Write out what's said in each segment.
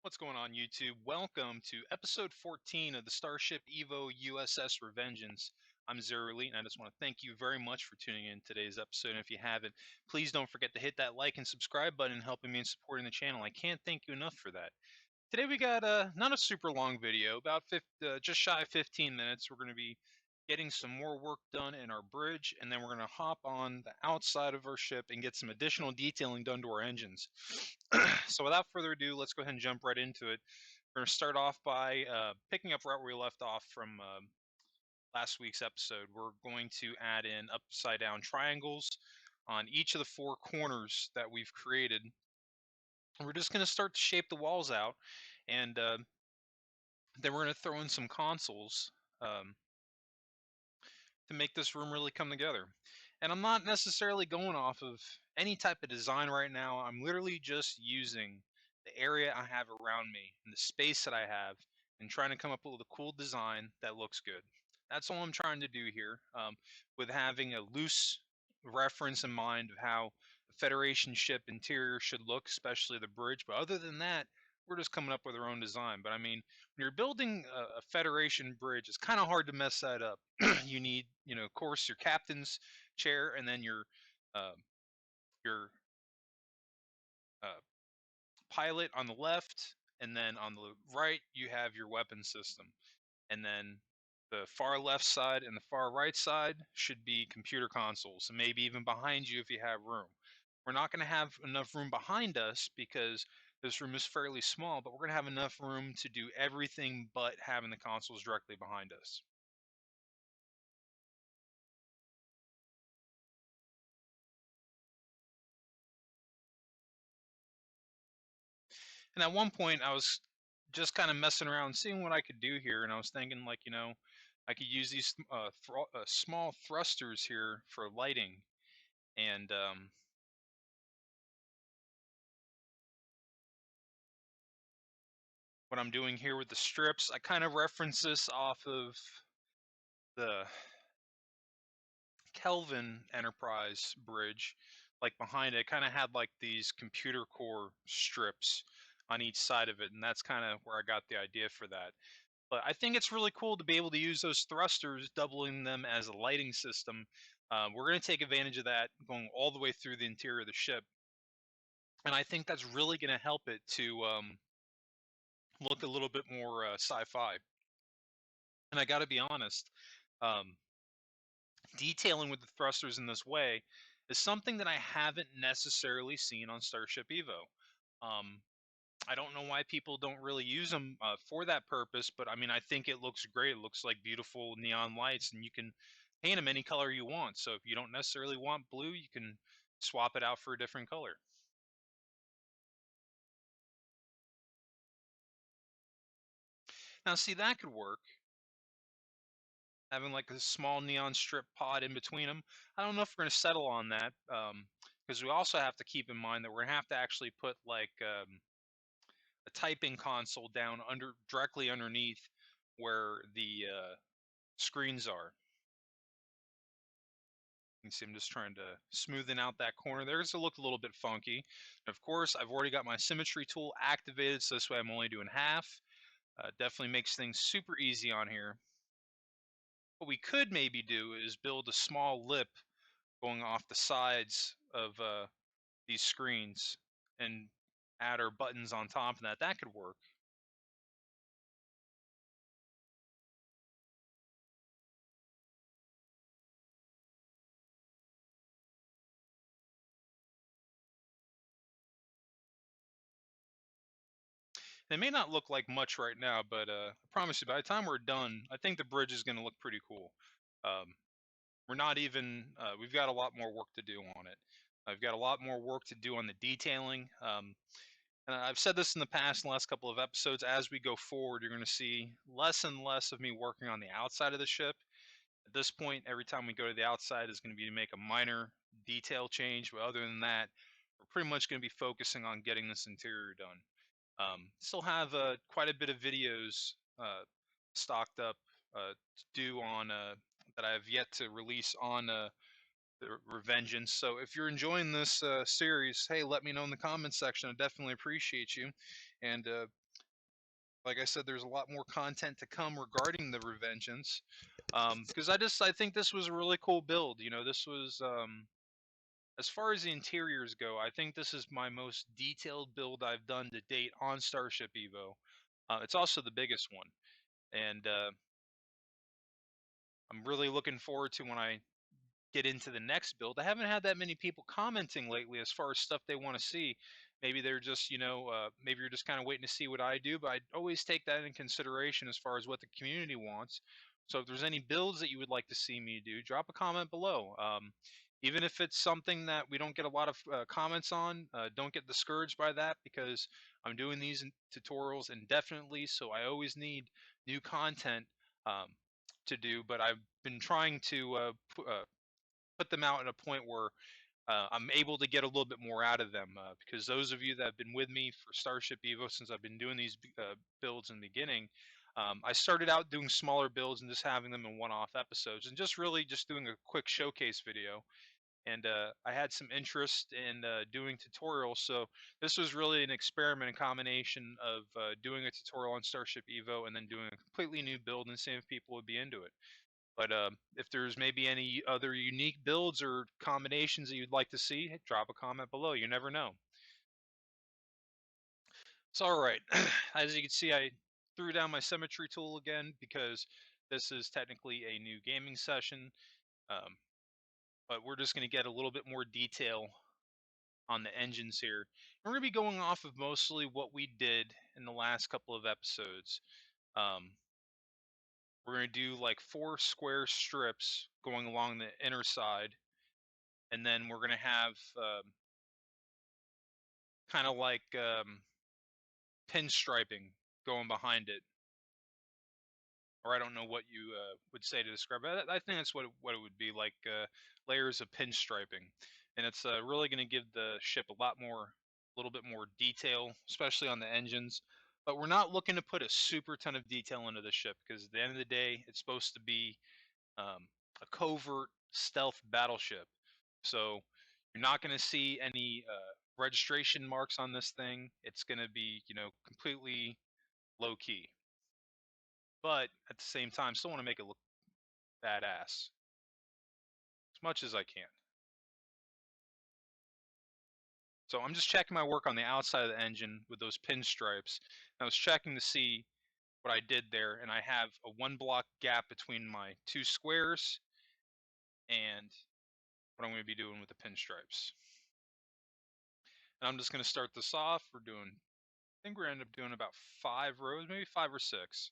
What's going on, YouTube? Welcome to episode 14 of the Starship Evo U.S.S. Revengeance. I'm Zero Elite, and I just want to thank you very much for tuning in today's episode. And if you haven't, please don't forget to hit that like and subscribe button, helping me in supporting the channel. I can't thank you enough for that. Today we got not a super long video, about just shy of 15 minutes. We're going to be getting some more work done in our bridge, and then we're going to hop on the outside of our ship and get some additional detailing done to our engines. So without further ado, let's go ahead and jump right into it. We're going to start off by picking up right where we left off from last week's episode. We're going to add in upside down triangles on each of the four corners that we've created. We're just going to start to shape the walls out, and then we're going to throw in some consoles to make this room really come together. And I'm not necessarily going off of any type of design right now. I'm literally just using the area I have around me and the space that I have and trying to come up with a cool design that looks good. That's all I'm trying to do here, with having a loose reference in mind of how a Federation ship interior should look, especially the bridge. But other than that, we're just coming up with our own design. But I mean, when you're building a Federation bridge, it's kind of hard to mess that up. You need, of course, your captain's chair, and then uh, your uh, pilot on the left, and then on the right you have your weapon system, and then the far left side and the far right side should be computer consoles, and maybe even behind you if you have room. We're not going to have enough room behind us because this room is fairly small, but we're going to have enough room to do everything but having the consoles directly behind us. And at one point, I was just kind of messing around, seeing what I could do here, and I was thinking, like, I could use these small thrusters here for lighting, and what I'm doing here with the strips, I kind of reference this off of the Kelvin Enterprise bridge. Like behind it, kind of had like these computer core strips on each side of it, and that's kind of where I got the idea for that. But I think it's really cool to be able to use those thrusters, doubling them as a lighting system. We're going to take advantage of that going all the way through the interior of the ship. And I think that's really going to help it to look a little bit more sci-fi. And I got to be honest, um, detailing with the thrusters in this way is something that I haven't necessarily seen on Starship Evo. Um, I don't know why people don't really use them for that purpose, but I mean, I think it looks great. It looks like beautiful neon lights, and you can paint them any color you want. So if you don't necessarily want blue, you can swap it out for a different color. Now, see, that could work. Having like a small neon strip pod in between them. I don't know if we're going to settle on that, because we also have to keep in mind that we're going to have to actually put like a typing console down directly underneath where the screens are. You can see I'm just trying to smoothen out that corner. There's to look a little bit funky. And of course, I've already got my symmetry tool activated, so this way I'm only doing half. Definitely makes things super easy on here. What we could maybe do is build a small lip going off the sides of these screens and add our buttons on top of that. That could work. It may not look like much right now, but I promise you, by the time we're done, I think the bridge is going to look pretty cool. Um, we're not even, we've got a lot more work to do on it. I've got a lot more work to do on the detailing. And I've said this in the past, in the last couple of episodes, as we go forward, you're going to see less and less of me working on the outside of the ship. At this point, every time we go to the outside is going to be to make a minor detail change. But other than that, we're pretty much going to be focusing on getting this interior done. Still have quite a bit of videos stocked up to do on that I have yet to release on the Revengeance. So if you're enjoying this series, hey, let me know in the comments section. I definitely appreciate you. And Like I said, there's a lot more content to come regarding the Revengeance, because I think this was a really cool build. You know, this was as far as the interiors go, I think this is my most detailed build I've done to date on Starship Evo. It's also the biggest one, and I'm really looking forward to when I get into the next build. I haven't had that many people commenting lately as far as stuff they want to see. Maybe they're just, maybe you're just kind of waiting to see what I do, but I always take that in consideration as far as what the community wants. So if there's any builds that you would like to see me do, drop a comment below. Even if it's something that we don't get a lot of comments on, don't get discouraged by that, because I'm doing these tutorials indefinitely, so I always need new content to do. But I've been trying to put them out at a point where I'm able to get a little bit more out of them, because those of you that have been with me for Starship Evo since I've been doing these builds in the beginning, I started out doing smaller builds and just having them in one-off episodes and just really just doing a quick showcase video. And I had some interest in doing tutorials, so this was really an experiment, a combination of doing a tutorial on Starship Evo and then doing a completely new build and seeing if people would be into it. But if there's maybe any other unique builds or combinations that you'd like to see, drop a comment below. You never know. So, all right. As you can see, I threw down my symmetry tool again because this is technically a new gaming session. Um, but we're just going to get a little bit more detail on the engines here. We're going to be going off of mostly what we did in the last couple of episodes. Um, we're going to do like 4 square strips going along the inner side, and then we're going to have kind of like pinstriping going behind it, or I don't know what you would say to describe it. I think that's what it would be like, layers of pinstriping, and it's really going to give the ship a little bit more detail, especially on the engines. But we're not looking to put a super ton of detail into the ship, because at the end of the day, it's supposed to be a covert stealth battleship. So you're not going to see any registration marks on this thing. It's going to be, completely low key. But at the same time, still want to make it look badass as much as I can. So I'm just checking my work on the outside of the engine with those pinstripes. I was checking to see what I did there, and I have a 1 block gap between my 2 squares and what I'm going to be doing with the pinstripes. And I'm just going to start this off. I think we're going to end up doing about 5 rows, maybe 5 or 6.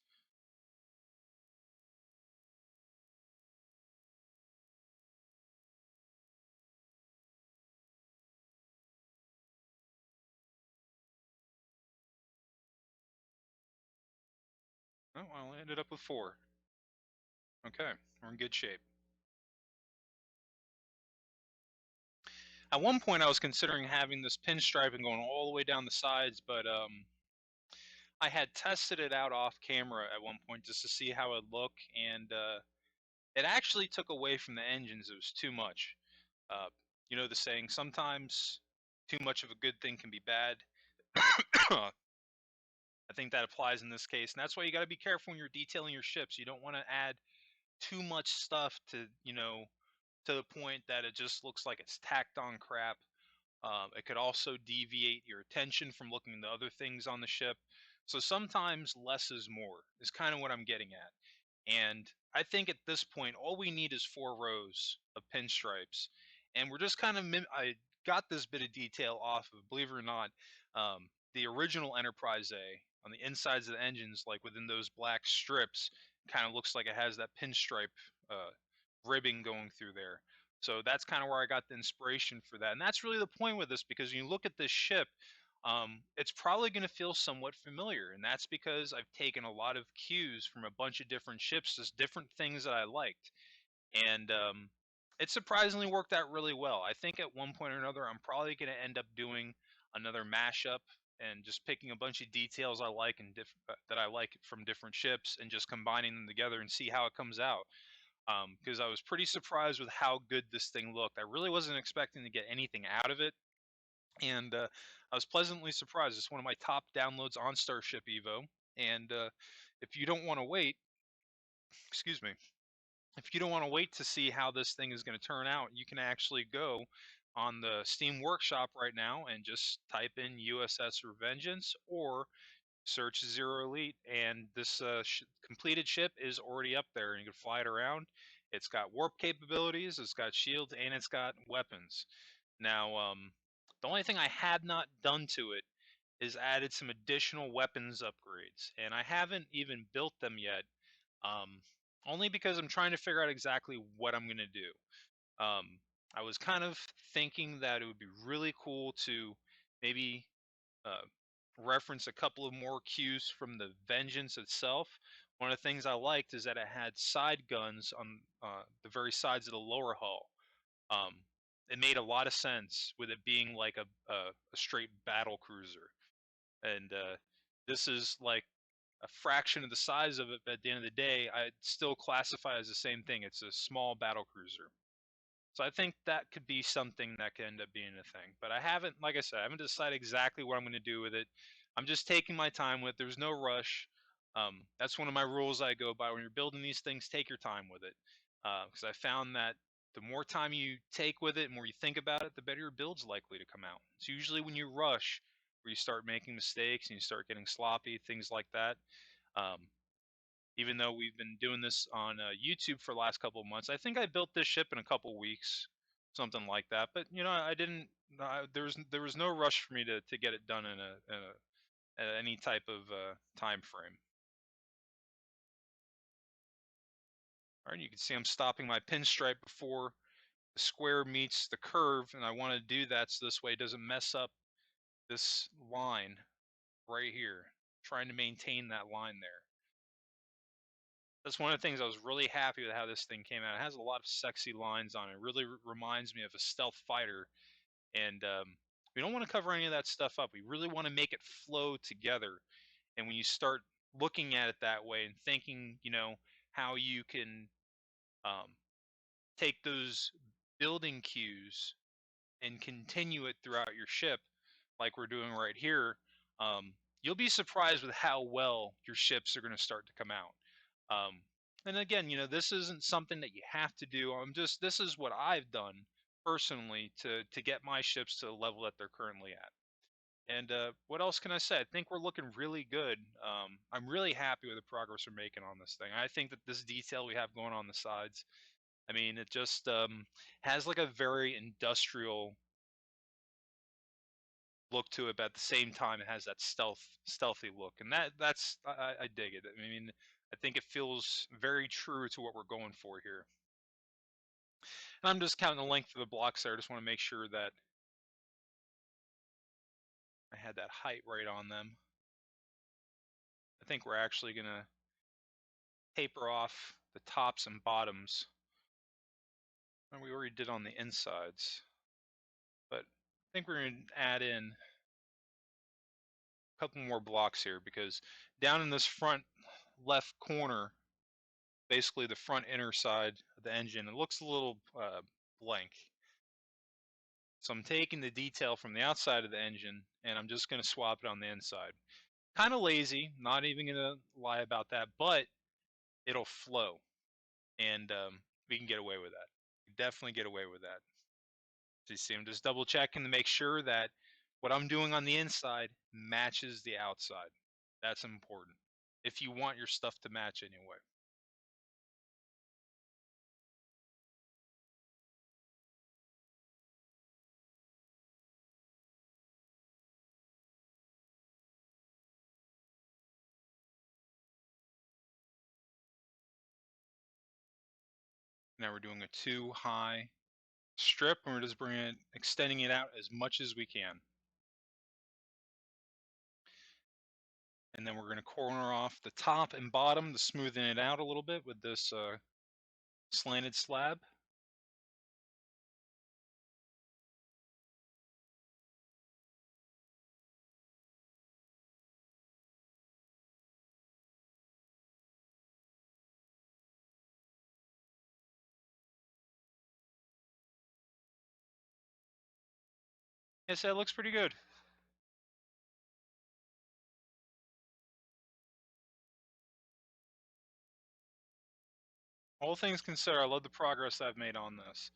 Oh, well, I ended up with 4. Okay, we're in good shape. At one point, I was considering having this pinstriping going all the way down the sides, but I had tested it out off camera at one point just to see how it would look, and it actually took away from the engines. It was too much. Uh, you know the saying, sometimes too much of a good thing can be bad. I think that applies in this case, and that's why you got to be careful when you're detailing your ships. You don't want to add too much stuff to, to the point that it just looks like it's tacked on crap. It could also deviate your attention from looking at the other things on the ship. So sometimes less is more, is kind of what I'm getting at. And I think at this point, all we need is 4 rows of pinstripes. And we're just kind of, I got this bit of detail off of, believe it or not, the original Enterprise A on the insides of the engines, like within those black strips, kind of looks like it has that pinstripe ribbing going through there. So that's kind of where I got the inspiration for that. And that's really the point with this, because when you look at this ship, it's probably going to feel somewhat familiar. And that's because I've taken a lot of cues from a bunch of different ships, just different things that I liked. And it surprisingly worked out really well. I think at one point or another, I'm probably going to end up doing another mashup and just picking a bunch of details I like and that I like from different ships and just combining them together and see how it comes out. Because I was pretty surprised with how good this thing looked. I really wasn't expecting to get anything out of it, and I was pleasantly surprised. It's one of my top downloads on Starship Evo, And if you don't want to wait, excuse me, if you don't want to wait to see how this thing is going to turn out, you can actually go on the Steam Workshop right now and just type in U.S.S. Revengeance or search Zero Elite, and this completed ship is already up there, and you can fly it around. It's got warp capabilities, it's got shields, and it's got weapons. Now, the only thing I had not done to it is added some additional weapons upgrades, and I haven't even built them yet. Um, Only because I'm trying to figure out exactly what I'm going to do. I was kind of thinking that it would be really cool to maybe uh, reference a couple of more cues from the Vengeance itself. One of the things I liked is that it had side guns on the very sides of the lower hull. Um, it made a lot of sense with it being like a straight battle cruiser, and this is like a fraction of the size of it, but at the end of the day, I still classify as the same thing. It's a small battle cruiser. So I think that could be something that could end up being a thing. But I haven't, like I said, I haven't decided exactly what I'm going to do with it. I'm just taking my time with it. There's no rush. That's one of my rules I go by when you're building these things. Take your time with it, because I found that the more time you take with it, and more you think about it, the better your build's likely to come out. It's usually when you rush where you start making mistakes and you start getting sloppy, things like that. Um, Even though we've been doing this on YouTube for the last couple of months. I think I built this ship in a couple weeks, something like that. But you know, I didn't. There was no rush for me to get it done at any type of time frame. All right, you can see I'm stopping my pinstripe before the square meets the curve, and I want to do that so this way it doesn't mess up this line right here. Trying to maintain that line there. That's one of the things I was really happy with how this thing came out. It has a lot of sexy lines on it. It really reminds me of a stealth fighter, and we don't want to cover any of that stuff up. We really want to make it flow together. And when you start looking at it that way and thinking, you know, how you can um, take those building cues and continue it throughout your ship, like we're doing right here, you'll be surprised with how well your ships are going to start to come out. And again, you know, this isn't something that you have to do. This is what I've done personally to get my ships to the level that they're currently at. And what else can I say? I think we're looking really good. I'm really happy with the progress we're making on this thing. I think that this detail we have going on the sides, I mean, it just has like a very industrial look to it, but at the same time, it has that stealthy look, and I dig it. I mean, I think it feels very true to what we're going for here. And I'm just counting the length of the blocks there. I just want to make sure that I had that height right on them. I think we're actually gonna taper off the tops and bottoms, and we already did on the insides. But I think we're gonna add in a couple more blocks here because down in this front left corner, basically the front inner side of the engine, it looks a little blank. So I'm taking the detail from the outside of the engine and I'm just going to swap it on the inside. Kind of lazy, not even going to lie about that, but it'll flow and we can get away with that. Definitely get away with that. So you see, I'm just double checking to make sure that what I'm doing on the inside matches the outside. That's important if you want your stuff to match anyway. Now we're doing a 2 high strip and we're just extending it out as much as we can. And then we're going to corner off the top and bottom to smoothen it out a little bit with this slanted slab. Yes, that looks pretty good. All things considered, I love the progress I've made on this.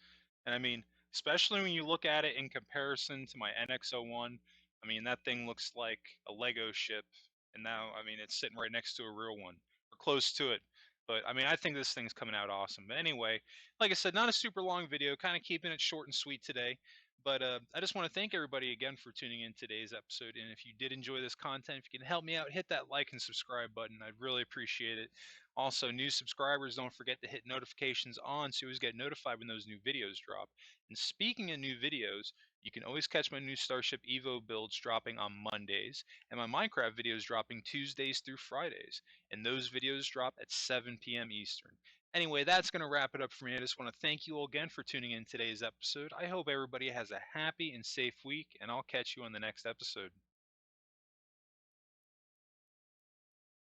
And I mean, especially when you look at it in comparison to my NX-01, I mean, that thing looks like a Lego ship. And now, I mean, it's sitting right next to a real one, or close to it. But I mean, I think this thing's coming out awesome. But anyway, like I said, not a super long video, kind of keeping it short and sweet today. But I just want to thank everybody again for tuning in today's episode. And if you did enjoy this content, if you can help me out, hit that like and subscribe button. I'd really appreciate it. Also, new subscribers, don't forget to hit notifications on so you always get notified when those new videos drop. And speaking of new videos, you can always catch my new Starship Evo builds dropping on Mondays, and my Minecraft videos dropping Tuesdays through Fridays. And those videos drop at 7 p.m. Eastern. Anyway, that's going to wrap it up for me. I just want to thank you all again for tuning in today's episode. I hope everybody has a happy and safe week, and I'll catch you on the next episode.